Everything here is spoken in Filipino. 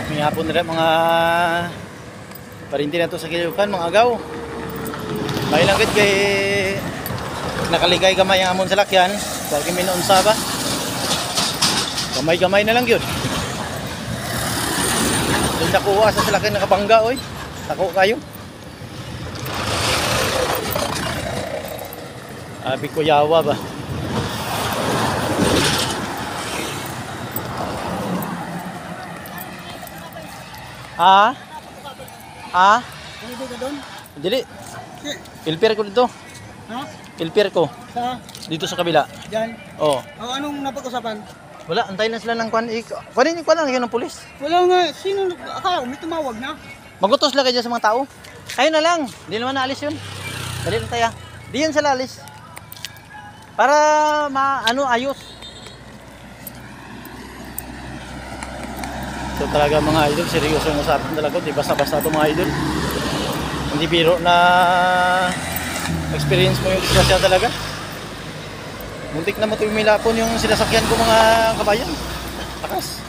May hapon nila mga parinti na to sa Kilukan, mga agaw. May lang gid kay nakaligay gamay ang amon sa lakyan. Wag mi noon sa ba. Gamay-gamay na lang yun. Doon nakuha sa salakyan nakabangga oy. Tako kayo. Abi ko yawa ba. Ah? Ah? Dito ka doon? Dili. Filter ko dito. Ha? Filter ko Sa? dito sa kabila. Diyan? Oh. Anong napag-usapan? Wala, antayin na sila ng kwan. Kunin ko lang yun ng pulis. Wala nga. Sino? Akala ko may tumawag na. Magutos lang kayo sa mga tao. Kayo na lang. Hindi naman naalis yun. Dali lang tayo. Di yan sila alis. Para ayos. So talaga mga idol, seryoso yung usapan talaga. Di basta-basta ito mga idol. Hindi biro na experience mo yung disgrasya talaga. Muntik na matuyong milapon yung sinasakyan ko mga kabayan. Takas.